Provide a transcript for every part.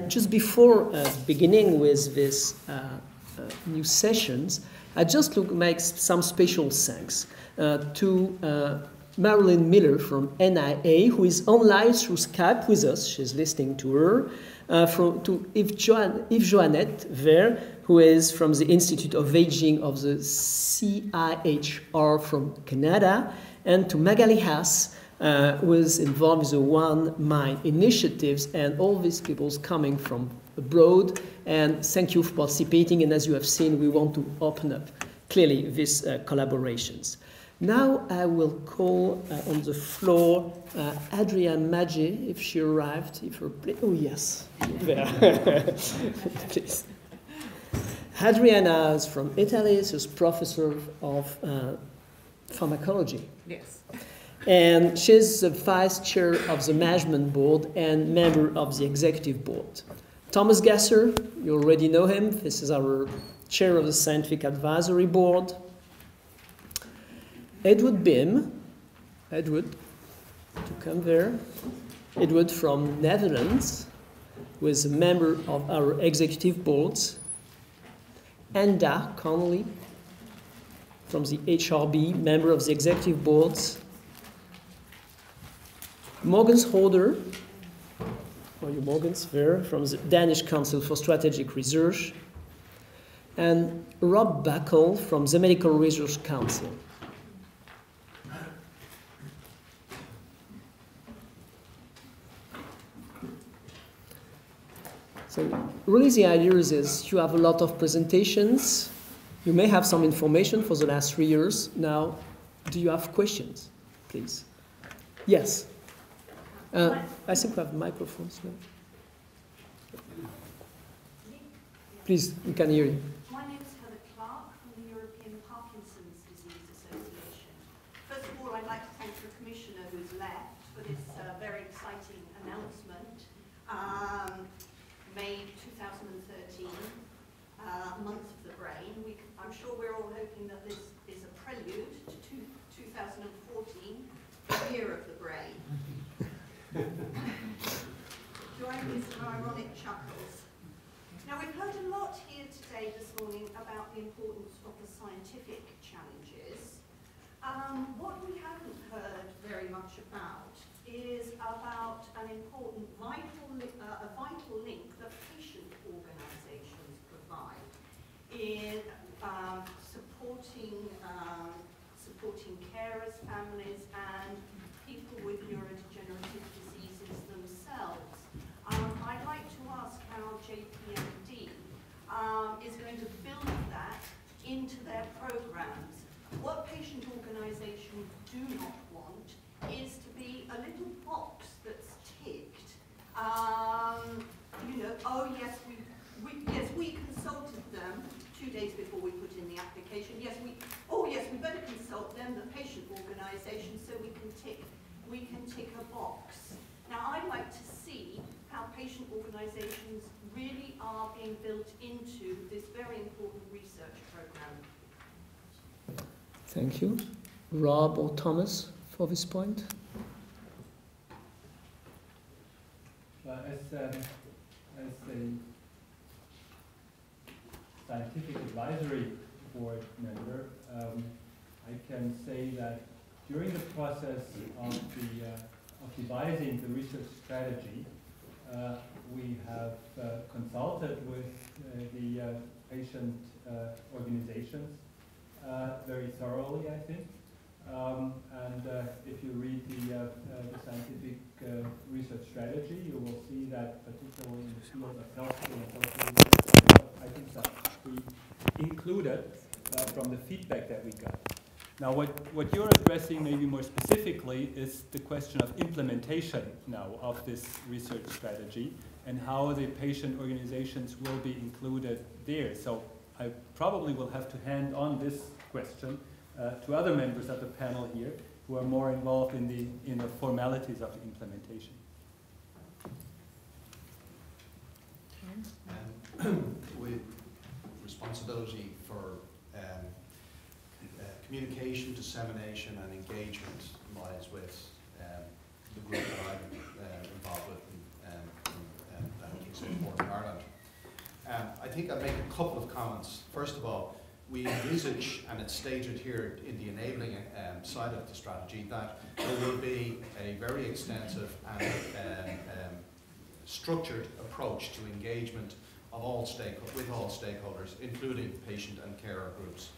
just before beginning with this new sessions, I just make some special thanks to Marilyn Miller from NIA, who is online through Skype with us. She's listening to her. To Yves Joannette Ver, who is from the Institute of Aging of the CIHR from Canada, and to Magali Haas, who is involved with the One Mind initiatives, and all these people coming from abroad. And thank you for participating. And as you have seen, we want to open up clearly these collaborations. Now I will call on the floor Adriana Maggi, if she arrived. If her oh yes, there. Please. Adriana is from Italy. She's professor of pharmacology. Yes. And she's the vice chair of the management board and member of the executive board. Thomas Gasser, you already know him. This is our chair of the scientific advisory board. Edvard Beem, Edward, to come there. Edward from Netherlands, who is a member of our executive boards. Enda, Connolly, from the HRB, member of the executive boards. Mogens Horder, or you Mogens there, from the Danish Council for Strategic Research. And Rob Buckle from the Medical Research Council. So really the idea is you have a lot of presentations. You may have some information for the last 3 years. Now, do you have questions, please? Yes. I think we have microphones now. Please, we can hear you. My name is Heather Clark from the European Parkinson's Disease Association. First of all, I'd like to thank the Commissioner who's left for this very exciting announcement. May 2013, Month of the Brain. I'm sure we're all hoping that this is a prelude to 2014, Year of the Brain. Join me some ironic chuckles. Now, we've heard a lot here today, this morning, about the importance of the scientific challenges. What we haven't heard very much about is about an important vital link that patient organisations provide in supporting carers, families, and people with neurodegenerative diseases themselves. I'd like to ask how JPND is going to build that into their programs. What patient organisations do not want is to be a little box that's ticked. You know, oh yes, we consulted them 2 days before we put in the application. Yes, we better consult them, the patient organisation, so we can tick a box. Now, I'd like to see how patient organisations really are being built into this very important research program. Thank you. Rob or Thomas for this point? Well, as a scientific advisory board member, I can say that during the process of devising the research strategy, we have consulted with the patient organizations very thoroughly, I think. If you read the scientific research strategy, you will see that particularly in the field of healthcare and social research, I think that we included from the feedback that we got. Now, what you're addressing maybe more specifically is the question of implementation now of this research strategy and how the patient organizations will be included there. So I probably will have to hand on this question to other members of the panel here who are more involved in the formalities of the implementation. With responsibility for communication, dissemination and engagement lies with the group that I'm involved with and I think it's important I think I'll make a couple of comments. First of all, we envisage, and it's stated here in the enabling side of the strategy, that there will be a very extensive and structured approach to engagement of with all stakeholders, including patient and carer groups.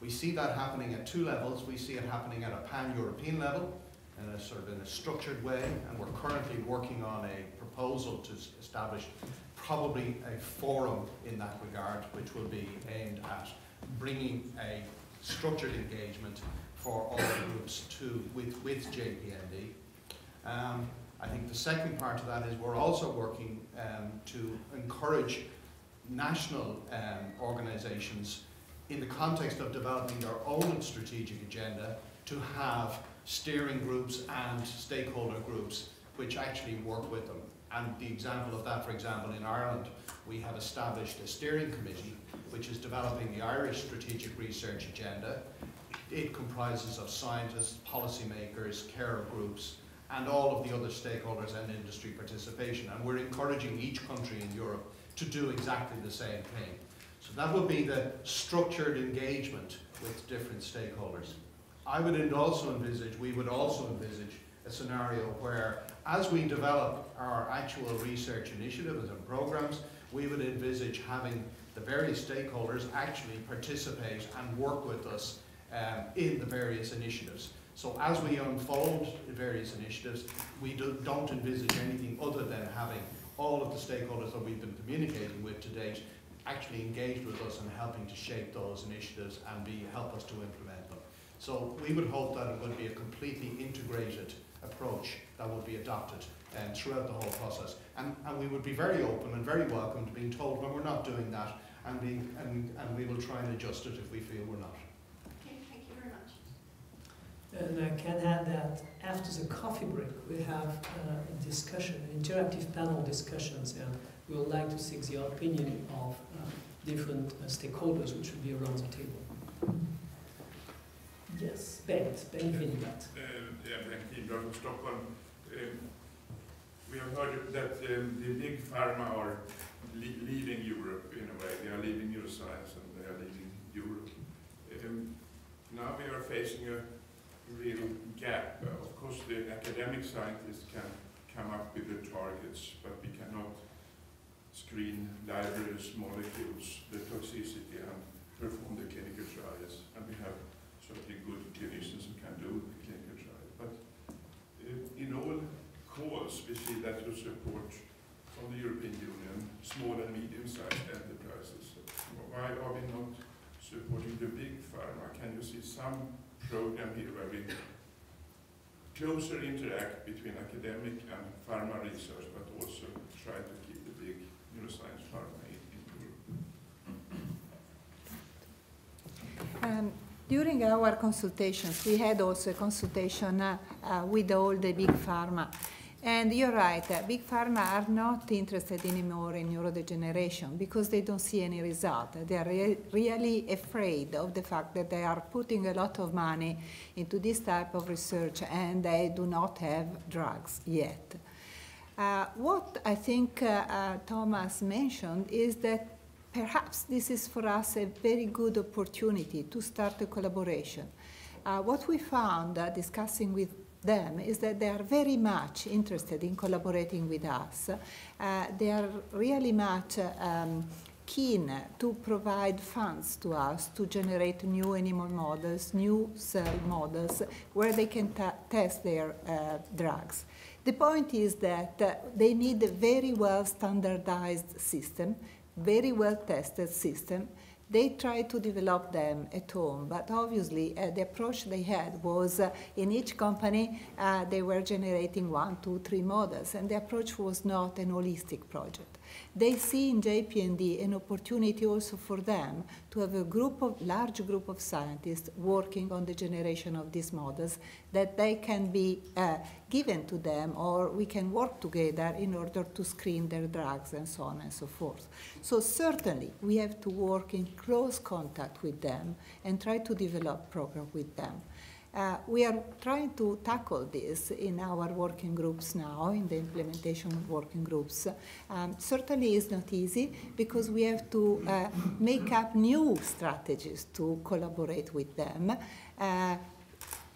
We see that happening at two levels. We see it happening at a pan-European level, in a structured way, and we're currently working on a proposal to establish probably a forum in that regard, which will be aimed at bringing a structured engagement for all the groups with JPND. I think the second part of that is we're also working to encourage national organisations in the context of developing their own strategic agenda to have steering groups and stakeholder groups which actually work with them. And the example of that, for example, in Ireland, we have established a steering committee which is developing the Irish strategic research agenda. It comprises of scientists, policymakers, carer groups, and all of the other stakeholders and industry participation. And we're encouraging each country in Europe to do exactly the same thing. So that would be the structured engagement with different stakeholders. We would also envisage a scenario where, as we develop our actual research initiatives and programs, we would envisage having the various stakeholders actually participate and work with us in the various initiatives. So as we unfold the various initiatives, we don't envisage anything other than having all of the stakeholders that we've been communicating with to date actually engaged with us and helping to shape those initiatives and help us to implement them. So we would hope that it would be a completely integrated approach that would be adopted throughout the whole process. And we would be very open and very welcome to being told when we're not doing that, and we will try and adjust it if we feel we're not. Okay, thank you very much. And I can add that after the coffee break, we have a discussion, interactive panel discussions, and we would like to seek the opinion of different stakeholders which will be around the table. Yes, Bengt Vinnegaard. Bengt Vinnegaard from Stockholm. We have heard that the big pharma are leaving Europe in a way. They are leaving neuroscience and they are leaving Europe. Now we are facing a real gap. Of course, the academic scientists can come up with the targets, but we cannot screen libraries, molecules, the toxicity, and perform the clinical trials. And we have certainly good clinicians who can do the clinical trial. But in all calls, we see that you support from the European Union small and medium-sized enterprises. Why are we not supporting the big pharma? Can you see some program here where we closer interact between academic and pharma research, but also try to keep the big neuroscience pharma in Europe? During our consultations, we had also a consultation with all the big pharma. And you're right, big pharma are not interested anymore in neurodegeneration because they don't see any result. They are really afraid of the fact that they are putting a lot of money into this type of research and they do not have drugs yet. What I think Thomas mentioned is that perhaps this is for us a very good opportunity to start a collaboration. What we found discussing with them is that they are very much interested in collaborating with us. They are really much keen to provide funds to us to generate new animal models, new cell models, where they can test their drugs. The point is that they need a very well standardized system, very well tested system. They tried to develop them at home, but obviously the approach they had was in each company they were generating 1, 2, 3 models, and the approach was not an holistic project. They see in JPND an opportunity also for them to have a large group of scientists working on the generation of these models that they can be given to them, or we can work together in order to screen their drugs and so on and so forth. So certainly we have to work in close contact with them and try to develop programs with them. We are trying to tackle this in our working groups now, in the implementation working groups. Certainly it's not easy because we have to make up new strategies to collaborate with them.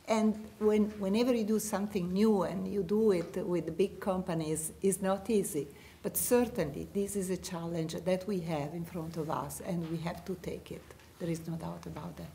And whenever you do something new and you do it with big companies, it's not easy. But certainly this is a challenge that we have in front of us and we have to take it. There is no doubt about that.